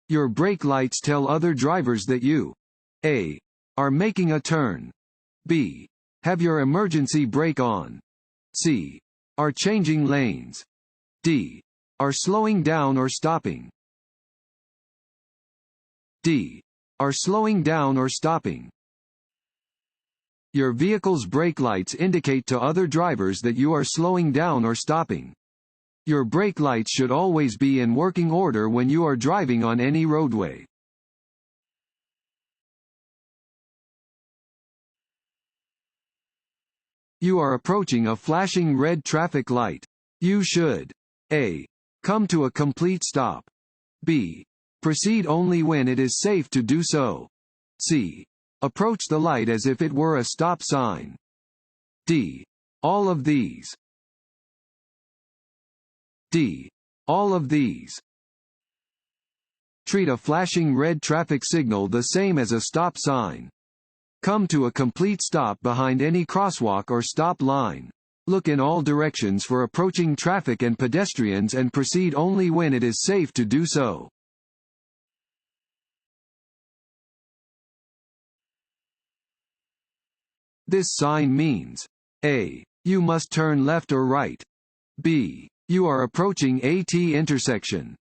Your brake lights tell other drivers that you A. are making a turn. B. have your emergency brake on. C. are changing lanes. D. are slowing down or stopping. D. are slowing down or stopping. Your vehicle's brake lights indicate to other drivers that you are slowing down or stopping. Your brake lights should always be in working order when you are driving on any roadway. You are approaching a flashing red traffic light. You should A. come to a complete stop. B. proceed only when it is safe to do so. C. approach the light as if it were a stop sign. D. all of these. D. all of these. Treat a flashing red traffic signal the same as a stop sign. Come to a complete stop behind any crosswalk or stop line. Look in all directions for approaching traffic and pedestrians and proceed only when it is safe to do so. This sign means A. you must turn left or right. B. you are approaching a T intersection.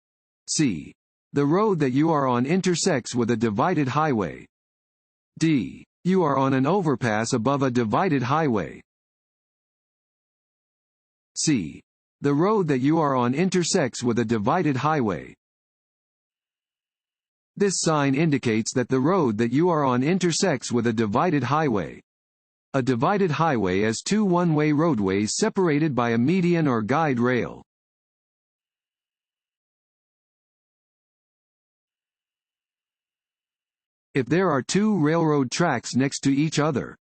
C. the road that you are on intersects with a divided highway. D. you are on an overpass above a divided highway. C. the road that you are on intersects with a divided highway. This sign indicates that the road that you are on intersects with a divided highway. A divided highway is two one-way roadways separated by a median or guide rail. If there are two railroad tracks next to each other,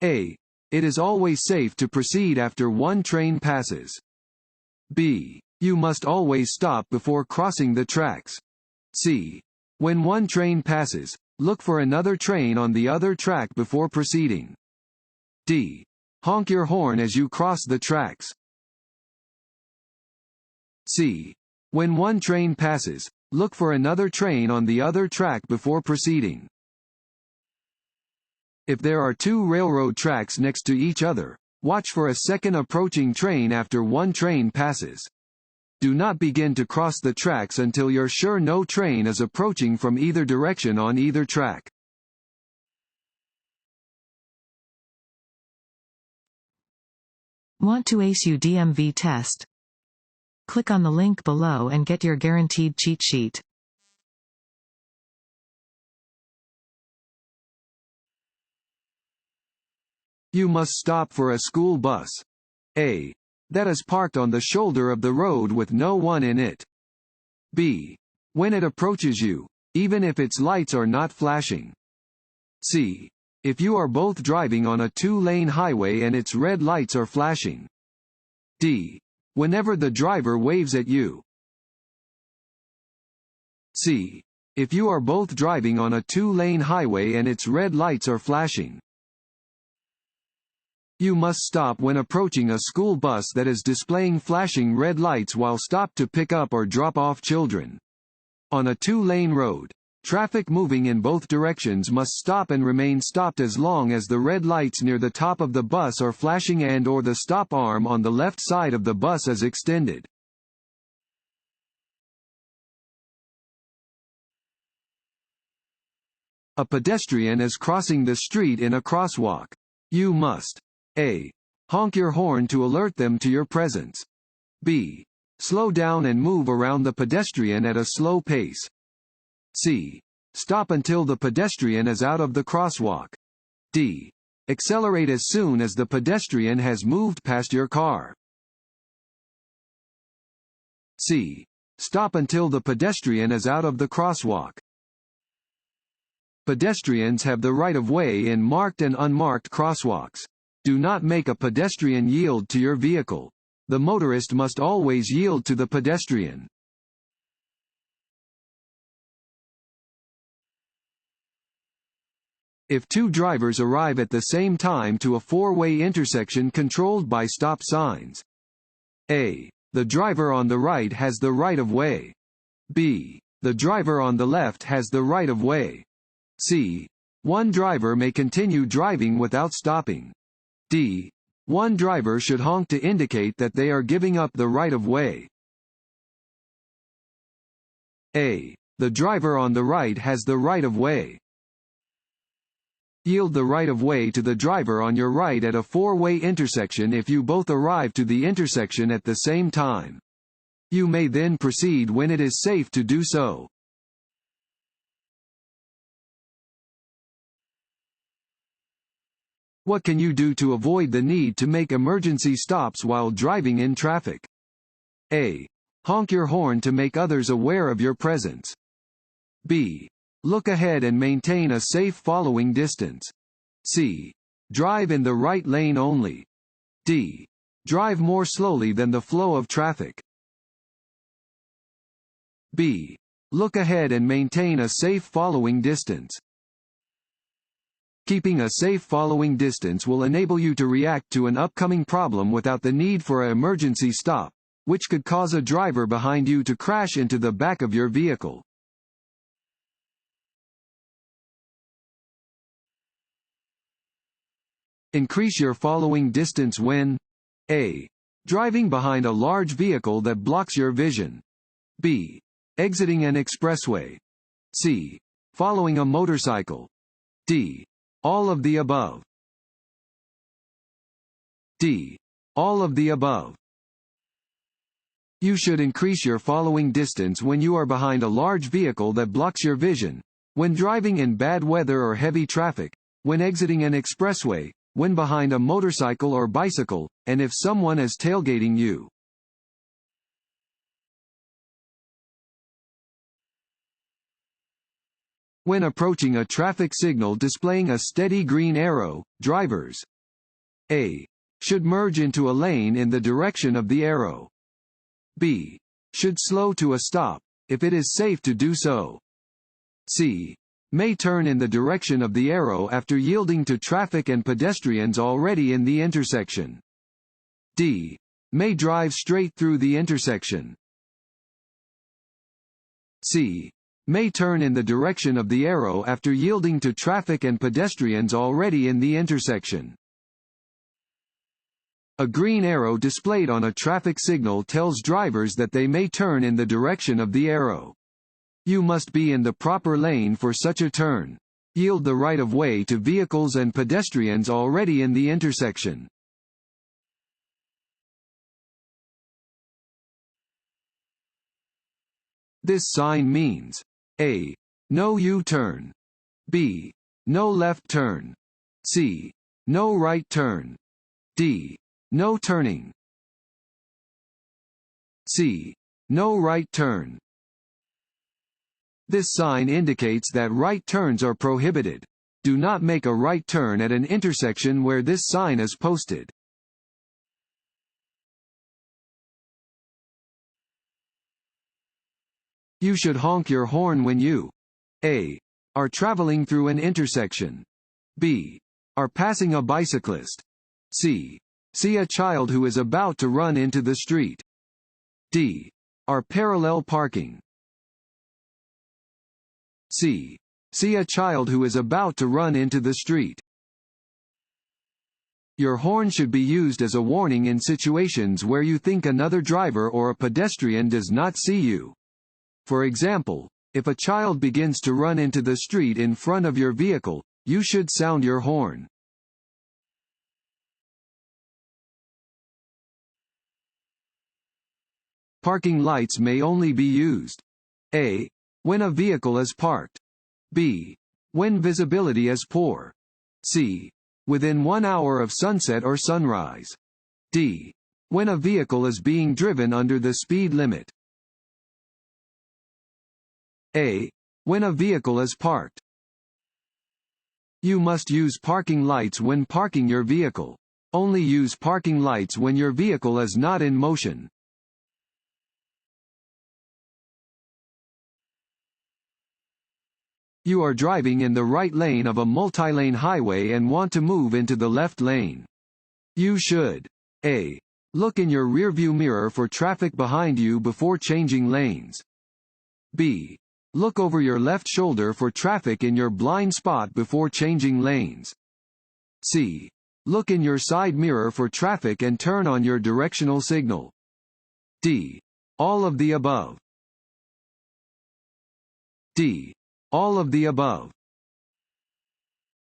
A. it is always safe to proceed after one train passes. B. you must always stop before crossing the tracks. C. when one train passes, look for another train on the other track before proceeding. D. honk your horn as you cross the tracks. C. when one train passes, look for another train on the other track before proceeding. If there are two railroad tracks next to each other, watch for a second approaching train after one train passes. Do not begin to cross the tracks until you're sure no train is approaching from either direction on either track. Want to ace your DMV test? Click on the link below and get your guaranteed cheat sheet. You must stop for a school bus. A. that is parked on the shoulder of the road with no one in it. B. when it approaches you, even if its lights are not flashing. C. if you are both driving on a two-lane highway and its red lights are flashing. D. whenever the driver waves at you. C. if you are both driving on a two-lane highway and its red lights are flashing. You must stop when approaching a school bus that is displaying flashing red lights while stopped to pick up or drop off children. On a two-lane road, traffic moving in both directions must stop and remain stopped as long as the red lights near the top of the bus are flashing and/or the stop arm on the left side of the bus is extended. A pedestrian is crossing the street in a crosswalk. You must A. honk your horn to alert them to your presence. B. slow down and move around the pedestrian at a slow pace. C. stop until the pedestrian is out of the crosswalk. D. accelerate as soon as the pedestrian has moved past your car. C. stop until the pedestrian is out of the crosswalk. Pedestrians have the right of way in marked and unmarked crosswalks. Do not make a pedestrian yield to your vehicle. The motorist must always yield to the pedestrian. If two drivers arrive at the same time to a four-way intersection controlled by stop signs. A. the driver on the right has the right of way. B. The driver on the left has the right of way. C. One driver may continue driving without stopping. D. One driver should honk to indicate that they are giving up the right of way. A. The driver on the right has the right of way. Yield the right of way to the driver on your right at a four-way intersection if you both arrive to the intersection at the same time. You may then proceed when it is safe to do so. What can you do to avoid the need to make emergency stops while driving in traffic? A. Honk your horn to make others aware of your presence. B. Look ahead and maintain a safe following distance. C. Drive in the right lane only. D. Drive more slowly than the flow of traffic. B. Look ahead and maintain a safe following distance. Keeping a safe following distance will enable you to react to an upcoming problem without the need for an emergency stop, which could cause a driver behind you to crash into the back of your vehicle. Increase your following distance when A. Driving behind a large vehicle that blocks your vision. B. Exiting an expressway. C. Following a motorcycle. D. All of the above. D. All of the above. You should increase your following distance when you are behind a large vehicle that blocks your vision, when driving in bad weather or heavy traffic, when exiting an expressway, when behind a motorcycle or bicycle, and if someone is tailgating you. When approaching a traffic signal displaying a steady green arrow, drivers A. Should merge into a lane in the direction of the arrow. B. Should slow to a stop, if it is safe to do so. C. May turn in the direction of the arrow after yielding to traffic and pedestrians already in the intersection. D. May drive straight through the intersection. C. May turn in the direction of the arrow after yielding to traffic and pedestrians already in the intersection. A green arrow displayed on a traffic signal tells drivers that they may turn in the direction of the arrow. You must be in the proper lane for such a turn. Yield the right of way to vehicles and pedestrians already in the intersection. This sign means A. No U-turn. B. No left turn. C. No right turn. D. No turning. C. No right turn. This sign indicates that right turns are prohibited. Do not make a right turn at an intersection where this sign is posted. You should honk your horn when you A. Are traveling through an intersection. B. Are passing a bicyclist. C. See a child who is about to run into the street. D. Are parallel parking. C. See a child who is about to run into the street. Your horn should be used as a warning in situations where you think another driver or a pedestrian does not see you. For example, if a child begins to run into the street in front of your vehicle, you should sound your horn. Parking lights may only be used A. When a vehicle is parked. B. When visibility is poor. C. Within 1 hour of sunset or sunrise. D. When a vehicle is being driven under the speed limit. A. When a vehicle is parked. You must use parking lights when parking your vehicle. Only use parking lights when your vehicle is not in motion. You are driving in the right lane of a multi-lane highway and want to move into the left lane. You should A. Look in your rearview mirror for traffic behind you before changing lanes. B. Look over your left shoulder for traffic in your blind spot before changing lanes. C. Look in your side mirror for traffic and turn on your directional signal. D. All of the above. D. All of the above.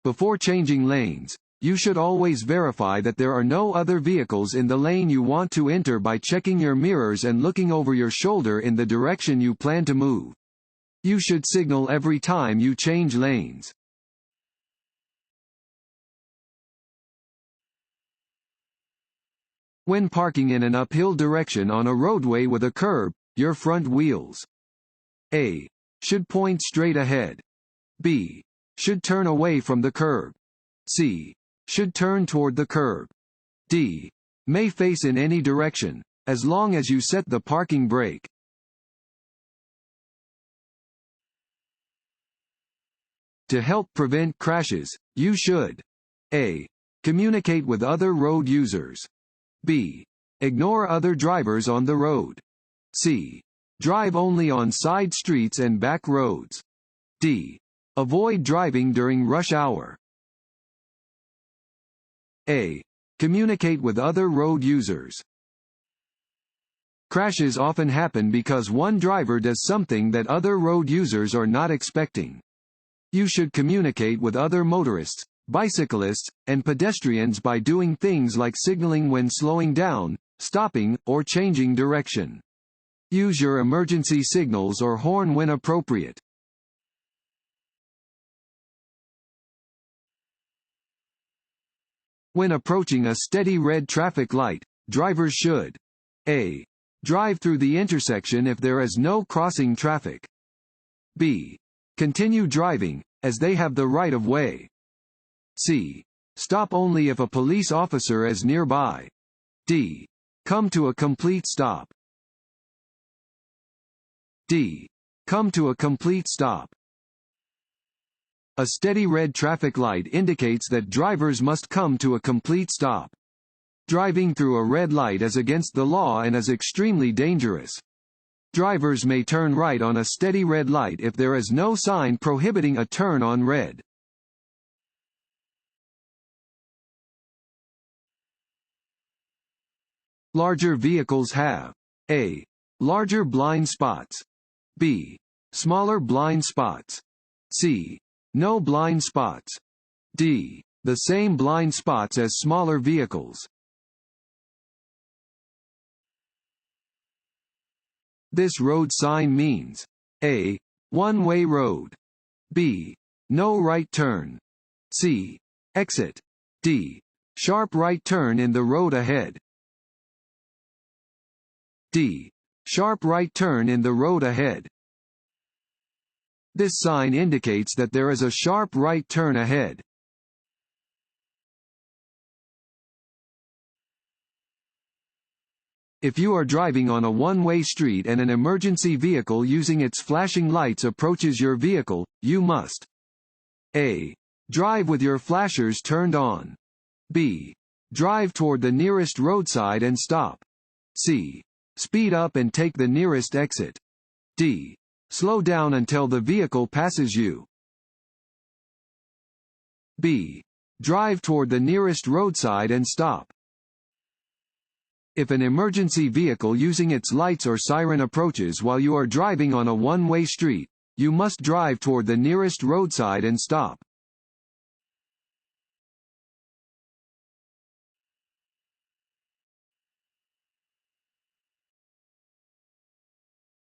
Before changing lanes, you should always verify that there are no other vehicles in the lane you want to enter by checking your mirrors and looking over your shoulder in the direction you plan to move. You should signal every time you change lanes. When parking in an uphill direction on a roadway with a curb, your front wheels A. should point straight ahead. B. should turn away from the curb. C. should turn toward the curb. D. may face in any direction, as long as you set the parking brake. To help prevent crashes, you should A. communicate with other road users. B. ignore other drivers on the road. C. drive only on side streets and back roads. D. avoid driving during rush hour. A. communicate with other road users. Crashes often happen because one driver does something that other road users are not expecting. You should communicate with other motorists, bicyclists, and pedestrians by doing things like signaling when slowing down, stopping, or changing direction. Use your emergency signals or horn when appropriate. When approaching a steady red traffic light, drivers should A. drive through the intersection if there is no crossing traffic. B. continue driving, as they have the right of way. C. stop only if a police officer is nearby. D. come to a complete stop. D. come to a complete stop. A steady red traffic light indicates that drivers must come to a complete stop. Driving through a red light is against the law and is extremely dangerous. Drivers may turn right on a steady red light if there is no sign prohibiting a turn on red. Larger vehicles have A. larger blind spots. B. smaller blind spots. C. no blind spots. D. the same blind spots as smaller vehicles. This road sign means A. one-way road. B. no right turn. C. exit. D. sharp right turn in the road ahead. D. sharp right turn in the road ahead. This sign indicates that there is a sharp right turn ahead. If you are driving on a one-way street and an emergency vehicle using its flashing lights approaches your vehicle, you must A. drive with your flashers turned on. B. drive toward the nearest roadside and stop. C. speed up and take the nearest exit. D. slow down until the vehicle passes you. B. drive toward the nearest roadside and stop. If an emergency vehicle using its lights or siren approaches while you are driving on a one-way street, you must drive toward the nearest roadside and stop.